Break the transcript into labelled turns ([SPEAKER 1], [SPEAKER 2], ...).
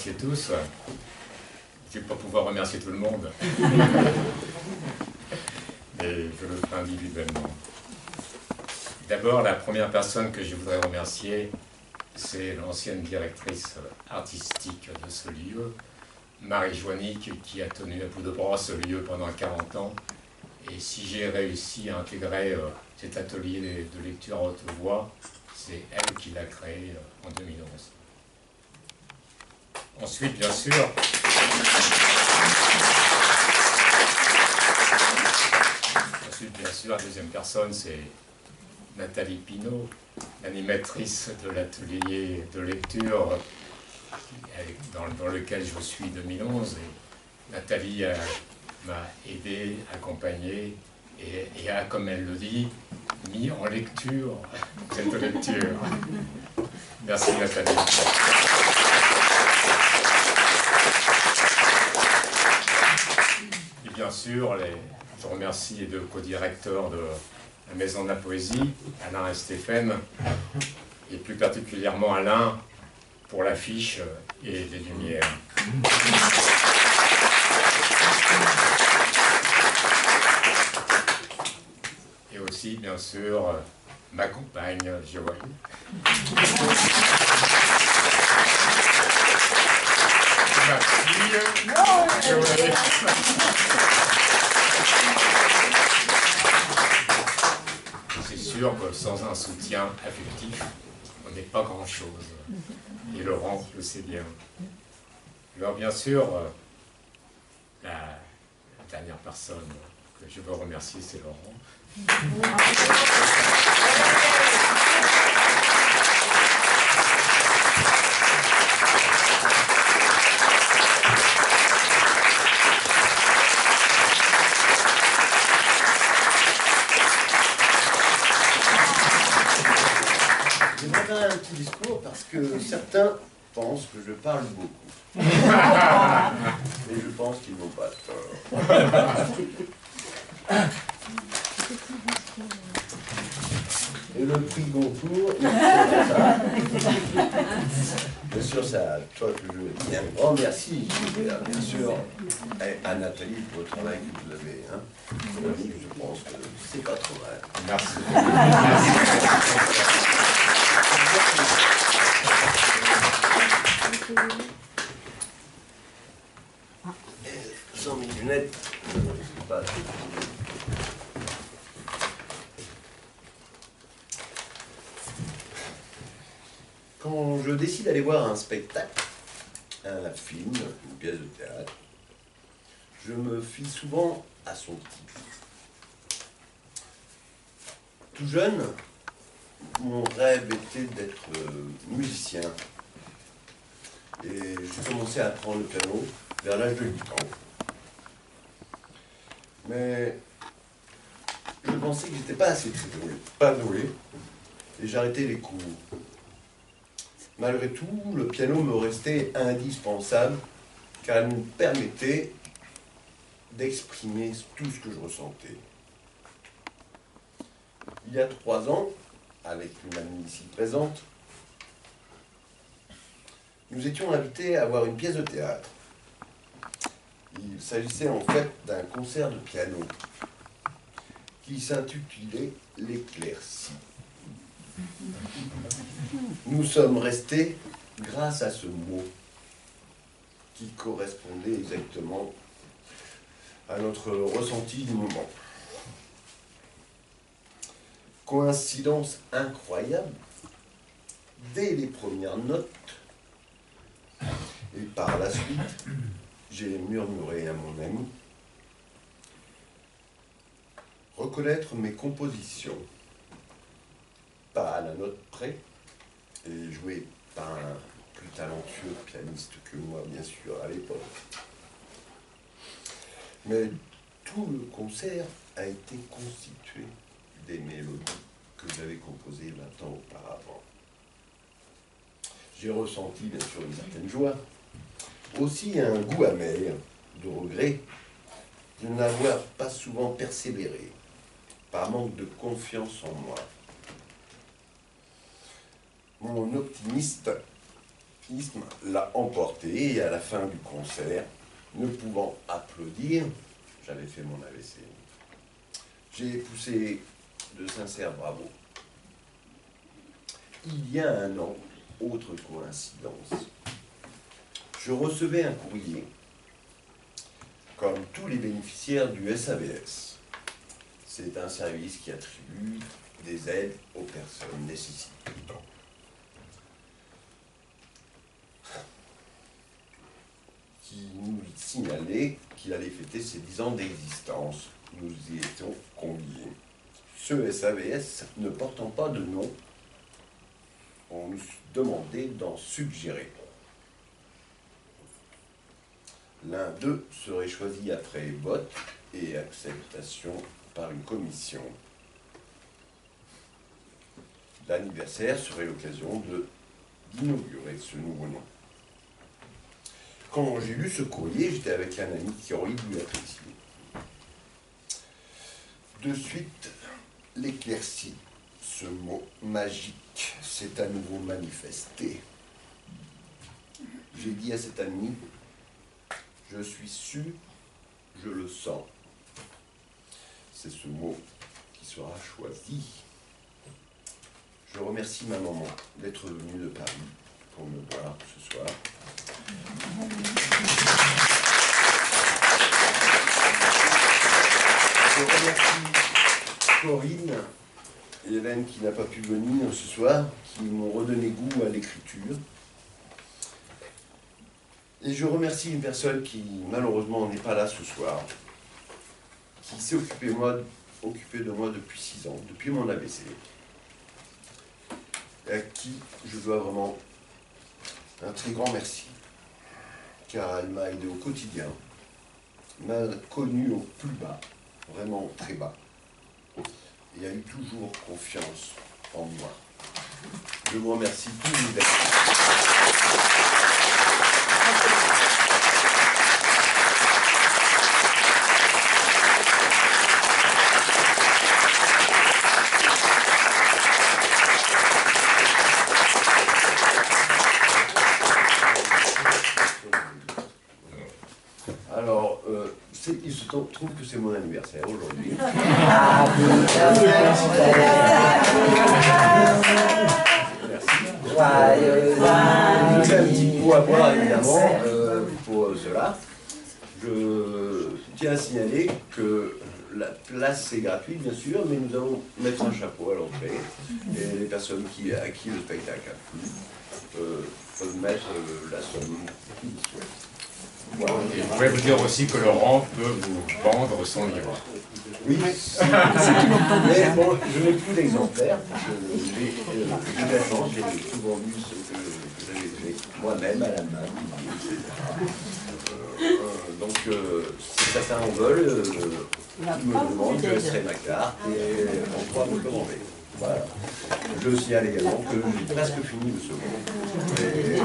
[SPEAKER 1] remercier tous. Je ne vais pas pouvoir remercier tout le monde. Mais je le ferai individuellement. D'abord, la première personne que je voudrais remercier, c'est l'ancienne directrice artistique de ce lieu, Marie Joannick, qui a tenu à bout de bras ce lieu pendant 40 ans. Et si j'ai réussi à intégrer cet atelier de lecture à haute voix, c'est elle qui l'a créé en 2011. Ensuite, bien sûr, la deuxième personne, c'est Nathalie Pinault, l'animatrice de l'atelier de lecture dans lequel je suis 2011. Et Nathalie m'a aidé, accompagné et a, comme elle le dit, mis en lecture cette lecture. Merci Nathalie. Et bien sûr, je remercie les deux co-directeurs de la Maison de la Poésie, Alain et Stéphane, et plus particulièrement Alain pour l'affiche et les lumières. Et aussi, bien sûr, ma compagne, Joël. Ma fille, Joël. C'est sûr que sans un soutien affectif, on n'est pas grand-chose. Et Laurent le sait bien. Alors bien sûr, la dernière personne que je veux remercier, c'est Laurent.
[SPEAKER 2] J'aimerais faire un petit discours parce que certains pensent que je parle beaucoup. Et je pense qu'ils n'ont pas tort. Et le prix Goncourt, bien sûr, c'est à toi que je dis un grand merci, bien sûr, à Nathalie pour le travail que vous avez. Hein. Je pense que c'est pas trop mal.
[SPEAKER 1] Merci.
[SPEAKER 2] Sans mes lunettes, je ne sais pas. Quand je décide d'aller voir un spectacle, un film, une pièce de théâtre, je me fie souvent à son titre. Tout jeune, mon rêve était d'être musicien. Et j'ai commencé à apprendre le piano vers l'âge de 8 ans. Mais je pensais que j'étais pas assez doué, et j'arrêtais les cours. Malgré tout, le piano me restait indispensable, car il me permettait d'exprimer tout ce que je ressentais. Il y a 3 ans, avec une amie ici présente, nous étions invités à voir une pièce de théâtre. Il s'agissait en fait d'un concert de piano qui s'intitulait « L'éclaircie ». Nous sommes restés grâce à ce mot qui correspondait exactement à notre ressenti du moment. Coïncidence incroyable, dès les premières notes, et par la suite, j'ai murmuré à mon ami, reconnaître mes compositions, pas à la note près, et joué par un plus talentueux pianiste que moi, bien sûr, à l'époque. Mais tout le concert a été constitué des mélodies que j'avais composées 20 ans auparavant. J'ai ressenti, bien sûr, une certaine joie, aussi un goût amer de regret de n'avoir pas souvent persévéré, par manque de confiance en moi. Mon optimiste traumatisme l'a emporté et à la fin du concert, ne pouvant applaudir, j'avais fait mon AVC. J'ai poussé de sincères bravos. Il y a un an, autre coïncidence, je recevais un courrier, comme tous les bénéficiaires du SAVS. C'est un service qui attribue des aides aux personnes nécessitantes. Qui nous signalait qu'il allait fêter ses 10 ans d'existence. Nous y étions conviés. Ce SAVS ne portant pas de nom, on nous demandait d'en suggérer. L'un d'eux serait choisi après vote et acceptation par une commission. L'anniversaire serait l'occasion d'inaugurer ce nouveau nom. Quand j'ai lu ce courrier, j'étais avec un ami qui aurait dû l'apprécier. De suite, l'éclaircie, ce mot magique, s'est à nouveau manifesté. J'ai dit à cet ami, je suis sûr, je le sens. C'est ce mot qui sera choisi. Je remercie ma maman d'être venue de Paris pour me voir ce soir. Je remercie Corinne et Hélène qui n'a pas pu venir ce soir, qui m'ont redonné goût à l'écriture. Et je remercie une personne qui malheureusement n'est pas là ce soir, qui s'est occupée de moi depuis 6 ans, depuis mon AVC, et à qui je dois vraiment un très grand merci, car elle m'a aidé au quotidien, m'a connu au plus bas, vraiment très bas, et a eu toujours confiance en moi. Je vous remercie tous les Alors, il se trouve que c'est mon anniversaire aujourd'hui. J'ai un petit pot à boire, évidemment, pour cela. Je tiens à signaler que la place est gratuite, bien sûr, mais nous allons mettre un chapeau à l'entrée. Et les personnes à qui le spectacle a plu peuvent mettre la somme qu'ils souhaitent.
[SPEAKER 1] Voilà. Et je voulais vous dire aussi que Laurent peut vous vendre son livre.
[SPEAKER 2] Oui, mais bon, je n'ai plus d'exemplaires. J'ai la chance, j'ai souvent lu ce que j'avais fait moi-même à la main. Donc, si certains en veulent, ils me demandent, je laisserai ma carte et on pourra me commander. Voilà. Je signale également que j'ai presque fini le second. Et...